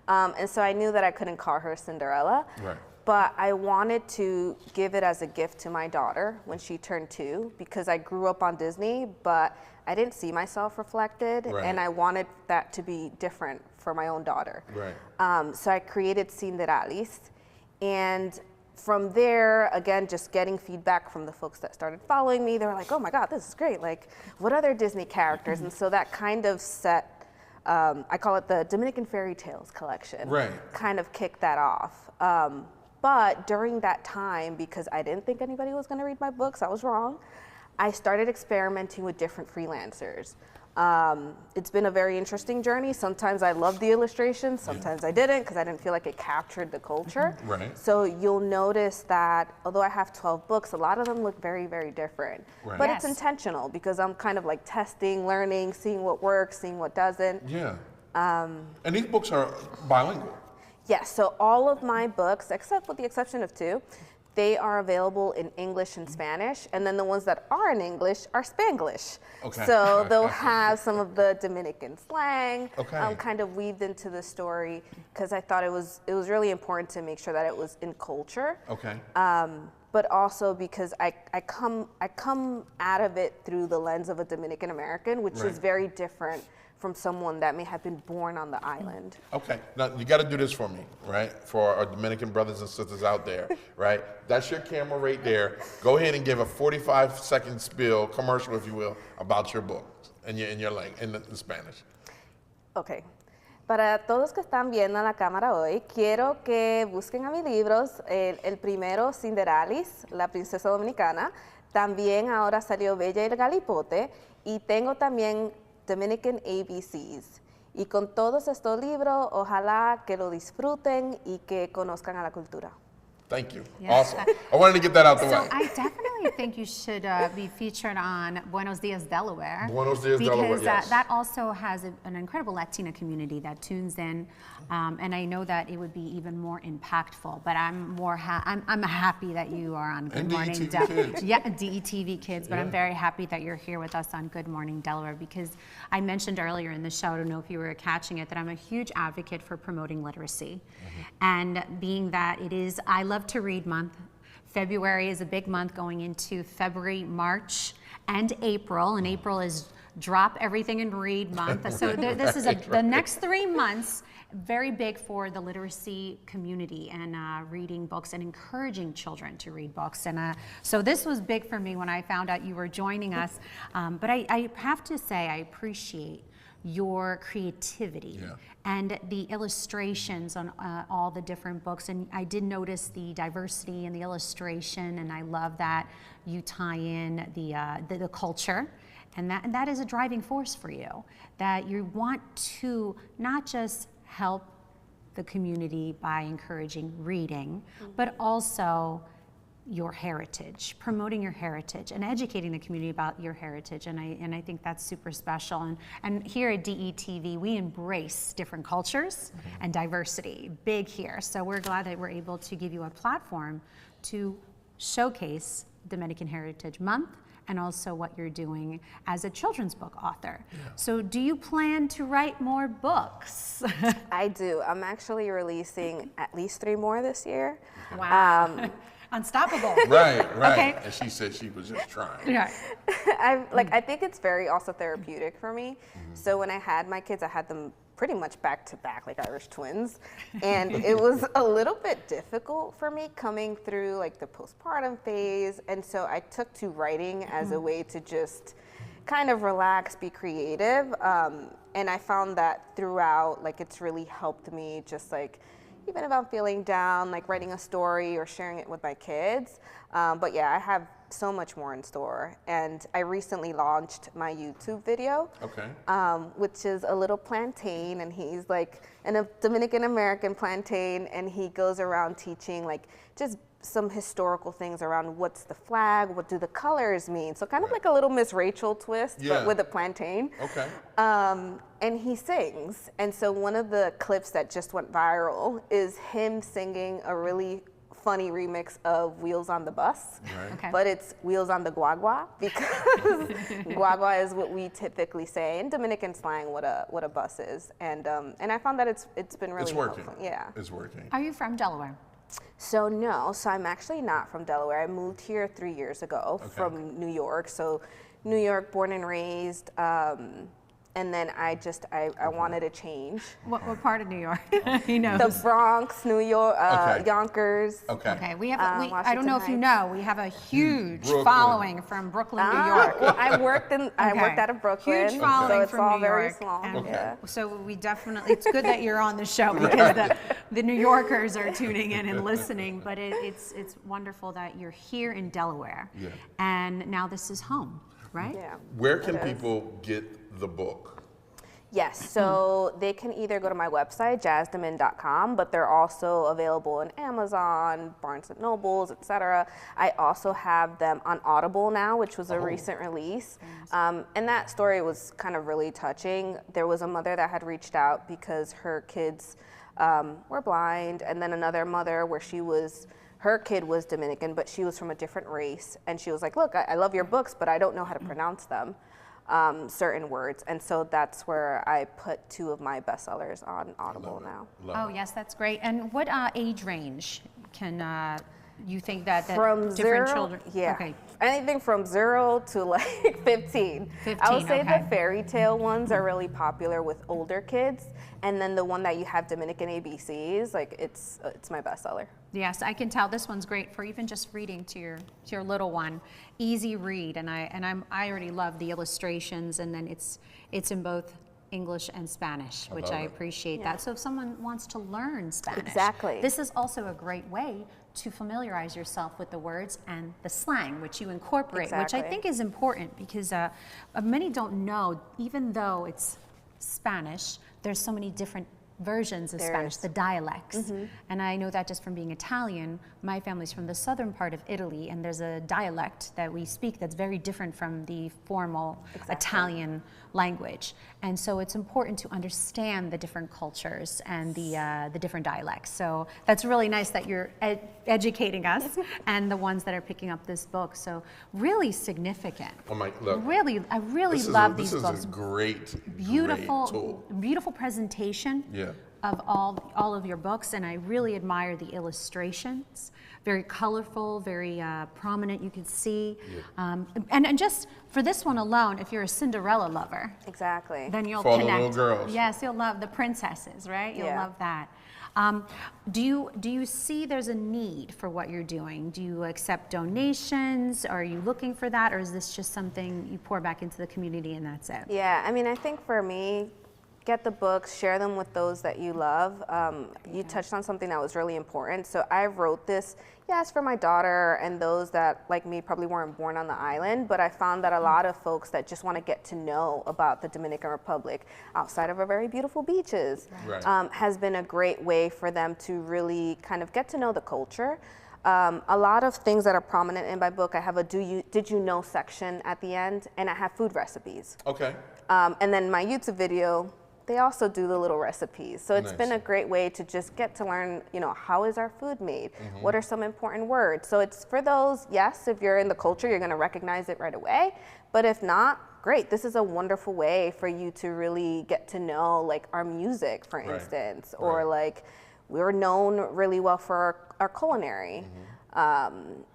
And so I knew that I couldn't call her Cinderella. Right. But I wanted to give it as a gift to my daughter when she turned 2, because I grew up on Disney, but I didn't see myself reflected, and I wanted that to be different for my own daughter. Right. So I created Cinderalis, and from there, again, just getting feedback from the folks that started following me. They were like, oh my God, this is great. Like, what other Disney characters? And so that kind of set, I call it the Dominican Fairy Tales collection. Right. Kind of kicked that off. But during that time, because I didn't think anybody was going to read my books, I was wrong, I started experimenting with different freelancers. It's been a very interesting journey. Sometimes I loved the illustrations, sometimes I didn't, because I didn't feel like it captured the culture. Right. So you'll notice that although I have 12 books, a lot of them look very, very different. Right. But Yes. it's intentional because I'm kind of like testing, learning, seeing what works, seeing what doesn't. Yeah. And these books are bilingual. Yes, so all of my books, except with the exception of 2, they are available in English and Spanish, and then the ones that are in English are Spanglish. Okay. So they'll have some of the Dominican slang Okay. kind of weaved into the story, because I thought it was really important to make sure that it was in culture. Okay. But also because I come out of it through the lens of a Dominican American, which Right. is very different from someone that may have been born on the island. Okay, now you got to do this for me, right? For our Dominican brothers and sisters out there, right? That's your camera right there. Go ahead and give a 45-second spiel, commercial if you will, about your book in your language, in the Spanish. Ok. Para todos que están viendo la cámara hoy, quiero que busquen a mis libros. El primero, Cinderalis, la princesa dominicana. También ahora salió Bella y el Galipote. Y tengo también Dominican ABCs. Y con todos estos libros, ojalá que lo disfruten y que conozcan a la cultura. Thank you. Yes. Awesome. I wanted to get that out the So way. I definitely think you should be featured on Buenos Dias, Delaware. Buenos Dias, Delaware, Because yes. that also has an incredible Latina community that tunes in, and I know that it would be even more impactful. But I'm happy that you are on Good And Morning DETV Kids. Yeah, DETV Kids. But Yeah. I'm very happy that you're here with us on Good Morning Delaware, because I mentioned earlier in the show, I don't know if you were catching it, that I'm a huge advocate for promoting literacy. And being that it is I Love to Read Month, February is a big month going into February, March, and April. And April is Drop Everything and Read Month. So this is the next 3 months, very big for the literacy community and reading books and encouraging children to read books. And so this was big for me when I found out you were joining us. But I have to say, I appreciate your creativity and the illustrations on all the different books. And I did notice the diversity in the illustration, and I love that you tie in the culture. And that is a driving force for you, that you want to not just help the community by encouraging reading, but also your heritage, promoting your heritage and educating the community about your heritage. And I think that's super special. And here at DETV, we embrace different cultures and diversity, big here. So we're glad that we're able to give you a platform to showcase Dominican Heritage Month and also what you're doing as a children's book author. So do you plan to write more books? I do. I'm actually releasing at least 3 more this year. Wow. Unstoppable. Right. Okay. And she said she was just trying. Yeah. I think it's very also therapeutic for me. So when I had my kids, I had them pretty much back to back, like Irish twins. And it was a little bit difficult for me coming through like the postpartum phase. And so I took to writing as a way to just kind of relax, be creative. And I found that throughout, like it's really helped me just like, even if I'm feeling down, like writing a story or sharing it with my kids. But yeah, I have so much more in store. And I recently launched my YouTube video, which is a little plantain, and he's like a Dominican American plantain, and he goes around teaching like just some historical things around what's the flag, what do the colors mean. So kind of like a little Miss Rachel twist, but with a plantain. And he sings. And so one of the clips that just went viral is him singing a really funny remix of Wheels on the Bus, but it's Wheels on the Guagua, because guagua is what we typically say in Dominican slang what a bus is. And I found that it's been really working. helpful. Yeah. It's working. Are you from Delaware? So no, so I'm actually not from Delaware. I moved here 3 years ago from New York. So New York, born and raised. and then I wanted to change. What part of New York? He knows. The Bronx, New York, Yonkers. Okay, we have. I don't know if you know, we have a huge Brooklyn. following from Brooklyn, New York. Well, I worked out of Brooklyn. Huge following so it's from all New very York. small. And Yeah. so we definitely, it's good that you're on the show because the New Yorkers are tuning in and listening. But it's wonderful that you're here in Delaware, and now this is home, right? Yeah. Where can people get the book? Yes, so they can either go to my website, jasdomin.com, but they're also available on Amazon, Barnes & Nobles, etc. I also have them on Audible now, which was a recent release. And that story was kind of really touching. There was a mother that had reached out because her kids were blind, and then another mother where her kid was Dominican, but she was from a different race. And she was like, look, I love your books, but I don't know how to pronounce them. Certain words, and so that's where I put 2 of my bestsellers on Audible now. Oh yes, that's great. And what age range can you think that from different 0, children? Yeah, Okay. anything from 0 to like 15. I would say the fairy tale ones are really popular with older kids, and then the one that you have Dominican ABCs, like it's my bestseller. Yes, I can tell this one's great for even just reading to your little one. Easy read, and I already love the illustrations, and then it's in both English and Spanish, which I appreciate that. So if someone wants to learn Spanish, this is also a great way to familiarize yourself with the words and the slang, which you incorporate, which I think is important because many don't know, even though it's Spanish, there's so many different versions of Spanish, the dialects. And I know that just from being Italian. My family's from the southern part of Italy, and there's a dialect that we speak that's very different from the formal Italian language. And so it's important to understand the different cultures and the different dialects. So that's really nice that you're educating us and the ones that are picking up this book. So really significant. Oh my, look. Really, I really love these books. This is a great Beautiful, beautiful presentation of all of your books, and I really admire the illustrations. Very colorful, very prominent. You can see, and just for this one alone, if you're a Cinderella lover, then you'll for connect. The little girls. Yes, you'll love the princesses, right? You'll love that. Do you see there's a need for what you're doing? Do you accept donations? Are you looking for that, or is this just something you pour back into the community and that's it? Yeah, I mean, I think for me, get the books, share them with those that you love. You touched on something that was really important. So I wrote this, yes, for my daughter and those that, like me, probably weren't born on the island, but I found that a lot of folks that just want to get to know about the Dominican Republic outside of our very beautiful beaches has been a great way for them to really kind of get to know the culture. A lot of things that are prominent in my book, I have a did you know section at the end, and I have food recipes. Okay. And then my YouTube video, they also do the little recipes. So it's been a great way to just get to learn, how is our food made? What are some important words? So it's for those, yes, if you're in the culture, you're gonna recognize it right away. But if not, great. This is a wonderful way for you to really get to know like our music, for instance, or like we're known really well for our culinary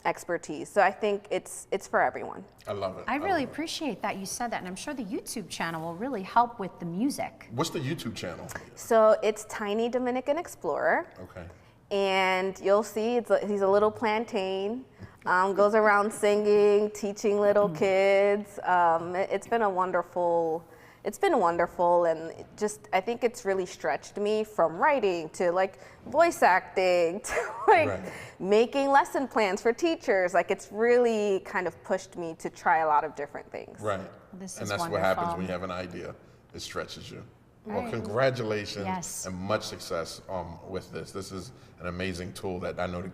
expertise. So I think it's for everyone. I love it. I really appreciate that you said that, and I'm sure the YouTube channel will really help with the music. What's the YouTube channel? So it's Tiny Dominican Explorer. Okay. And you'll see he's a little plantain, goes around singing, teaching little kids. It's been wonderful, and I think it's really stretched me from writing to like voice acting to like making lesson plans for teachers. Like it's really kind of pushed me to try a lot of different things. Right. And that's what happens when you have an idea. It stretches you. Well, congratulations and much success with this. This is an amazing tool that I know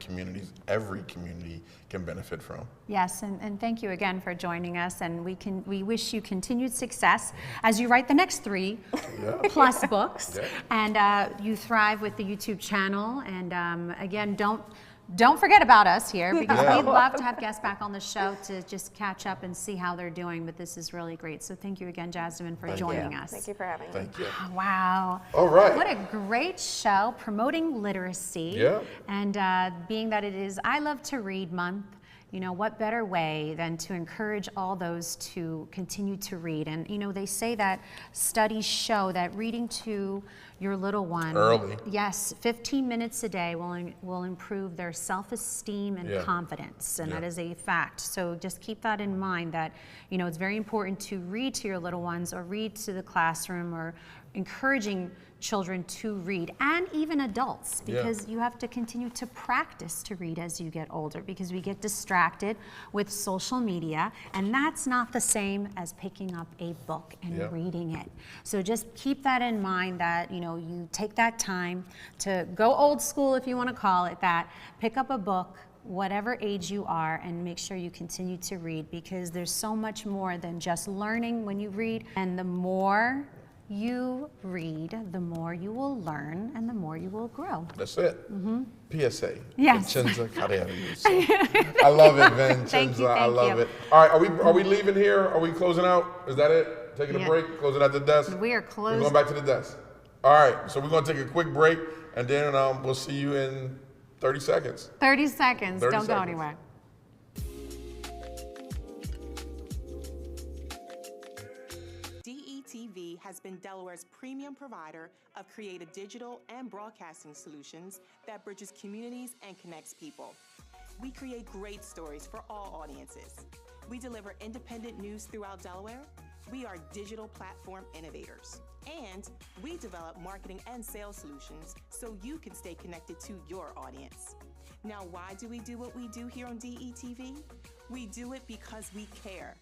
every community can benefit from. Yes, and thank you again for joining us, and we wish you continued success as you write the next 3 plus books, and you thrive with the YouTube channel, and again, don't forget about us here, because we'd love to have guests back on the show to just catch up and see how they're doing, but this is really great. So thank you again, Jasdomin, for joining us. Thank you for having me. Thank you. Wow. All right. What a great show promoting literacy. Yeah. And being that it is I Love to Read Month, you know, what better way than to encourage all those to continue to read? And, you know, they say that studies show that reading to your little one early, yes, 15 minutes a day will improve their self-esteem and confidence, and that is a fact. So just keep that in mind, that, you know, it's very important to read to your little ones, or read to the classroom, or encouraging children to read, and even adults, because you have to continue to practice to read as you get older, because we get distracted with social media, and that's not the same as picking up a book and reading it. So just keep that in mind, that, you know, you take that time to go old school, if you want to call it that, pick up a book, whatever age you are, and make sure you continue to read, because there's so much more than just learning when you read. And the more you read, the more you will learn, and the more you will grow. That's it. PSA. Yes. Vincenza, I love it, Vincenza. Thank you, I love it. All right, are we leaving here? Are we closing out? Is that it? Taking a break? Closing out the desk? We are closing. We're going back to the desk. All right, so we're going to take a quick break, and then we'll see you in 30 seconds. 30 seconds. 30 Don't go seconds. anywhere. DETV has been Delaware's premium provider of creative digital and broadcasting solutions that bridges communities and connects people. We create great stories for all audiences. We deliver independent news throughout Delaware. We are digital platform innovators. And we develop marketing and sales solutions so you can stay connected to your audience. Now, why do we do what we do here on DETV? We do it because we care.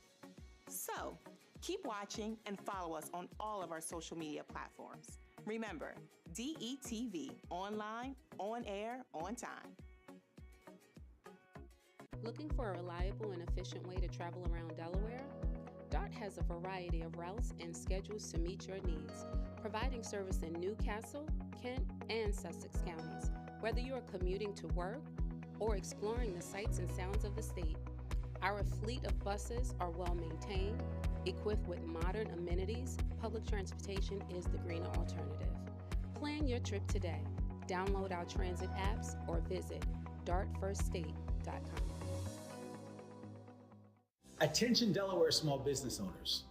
So, keep watching and follow us on all of our social media platforms. Remember, DETV, online, on air, on time. Looking for a reliable and efficient way to travel around Delaware? DART has a variety of routes and schedules to meet your needs, providing service in Newcastle, Kent, and Sussex counties. Whether you are commuting to work or exploring the sights and sounds of the state, our fleet of buses are well maintained, equipped with modern amenities. Public transportation is the greener alternative. Plan your trip today. Download our transit apps or visit dartfirststate.com. Attention Delaware small business owners.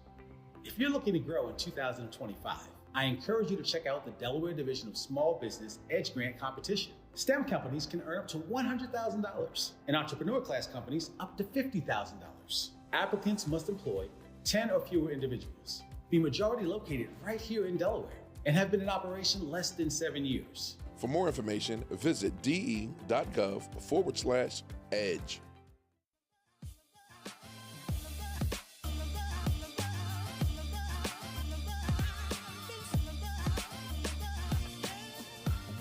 If you're looking to grow in 2025, I encourage you to check out the Delaware Division of Small Business Edge Grant Competition. STEM companies can earn up to $100,000 and entrepreneur class companies up to $50,000. Applicants must employ 10 or fewer individuals, be majority located right here in Delaware, and have been in operation less than 7 years. For more information, visit de.gov/edge.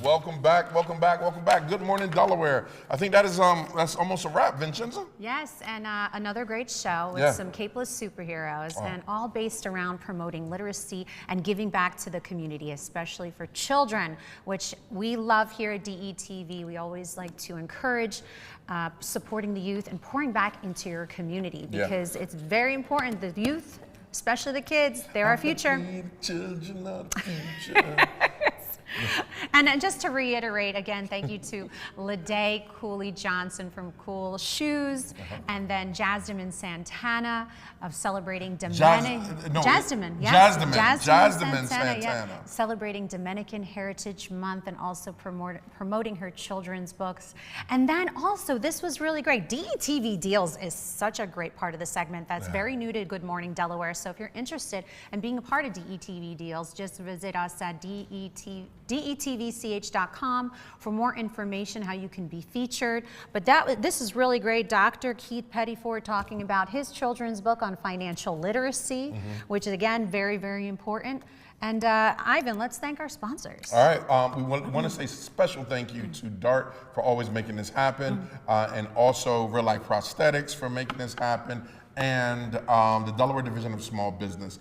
Welcome back, welcome back, welcome back. Good morning, Delaware. I think that is that's almost a wrap, Vincenza. Yes, and another great show with some capeless superheroes, and all based around promoting literacy and giving back to the community, especially for children, which we love here at DETV. We always like to encourage supporting the youth and pouring back into your community, because it's very important. The youth, especially the kids, they're our future. Children are the future. And just to reiterate again, thank you to LaDaye Cooley Johnson from Cool Shoes, and then Jasdomin Santana of celebrating Jasdomin Santana. Celebrating Dominican Heritage Month, and also promoting her children's books. And then also, this was really great. DETV Deals is such a great part of the segment that's very new to Good Morning Delaware. So if you're interested in being a part of DETV Deals, just visit us at DETVCH.com for more information how you can be featured. But this is really great. Dr. Keith Pettiford talking about his children's book on financial literacy, which is again very, very important. And Ivan, let's thank our sponsors. All right, we want to say special thank you to DART for always making this happen, and also Real Life Prosthetics for making this happen, and the Delaware Division of Small Business.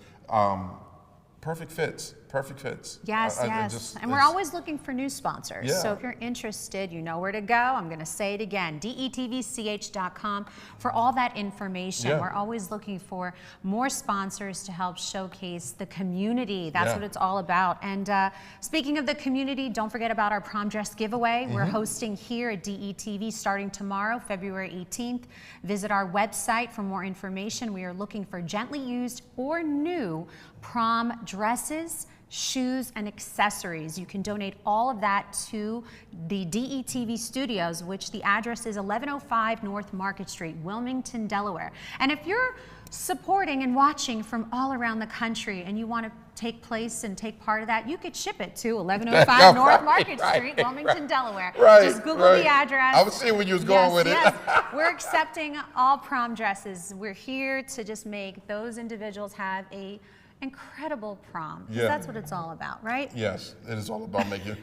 Perfect fits. perfect fits. Yes, yes. And we're always looking for new sponsors. Yeah. So if you're interested, you know where to go. I'm going to say it again, detvch.com for all that information. Yeah. We're always looking for more sponsors to help showcase the community. That's what it's all about. And speaking of the community, don't forget about our prom dress giveaway. We're hosting here at DETV starting tomorrow, February 18th. Visit our website for more information. We are looking for gently used or new prom dresses, shoes, and accessories. You can donate all of that to the DETV studios, which the address is 1105 North Market Street, Wilmington, Delaware. And if you're supporting and watching from all around the country and you want to take place and take part of that, you could ship it to 1105 North Market Street, Wilmington, Delaware. Just Google the address. I was seeing where you was going with it. We're accepting all prom dresses. We're here to just make those individuals have a incredible prom. Yeah. That's what it's all about, right? Yes, it is all about making.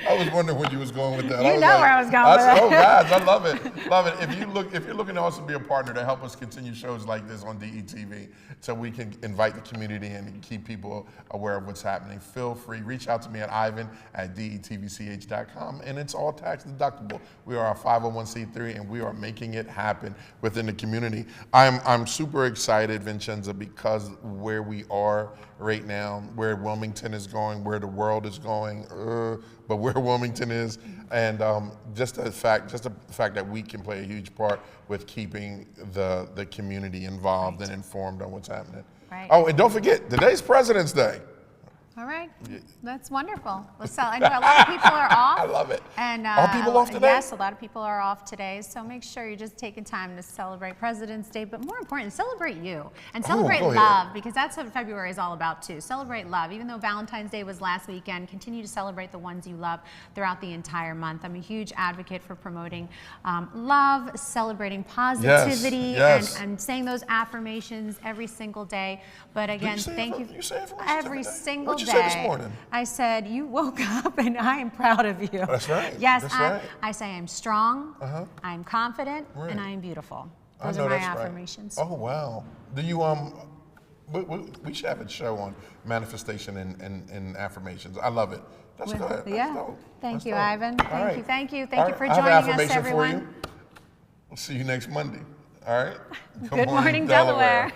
I was wondering where you was going with that. You know where I was going with that. Oh, guys, I love it, love it. If you're looking to also be a partner to help us continue shows like this on DETV, so we can invite the community and keep people aware of what's happening, feel free. Reach out to me at ivan@detvch.com, and it's all tax deductible. We are a 501c3, and we are making it happen within the community. I'm super excited, Vincenza, because where we are right now, where Wilmington is going, where the world is going, but where Wilmington is, and just the fact that we can play a huge part with keeping the community involved and informed on what's happening. Right. Oh, and don't forget, today's President's Day. All right, that's wonderful. So I know a lot of people are off. I love it. And are people off today? Yes, a lot of people are off today. So make sure you're just taking time to celebrate President's Day, but more important, celebrate you and celebrate love, because that's what February is all about too. Celebrate love. Even though Valentine's Day was last weekend, continue to celebrate the ones you love throughout the entire month. I'm a huge advocate for promoting love, celebrating positivity, and saying those affirmations every single day. But again, thank you. You say every single day. What'd you say this morning? I said, you woke up and I am proud of you. That's right. Yes, that's right. I say I'm strong, I'm confident, and I am beautiful. Those are my affirmations. Right. Oh, wow. Do you, we should have a show on manifestation and affirmations. I love it. That's good. Yeah. That's dope. Thank you, dope. Ivan. All right. Thank you All for right. joining I have an us, affirmation everyone. for you. We'll see you next Monday. All right? Good morning, Delaware.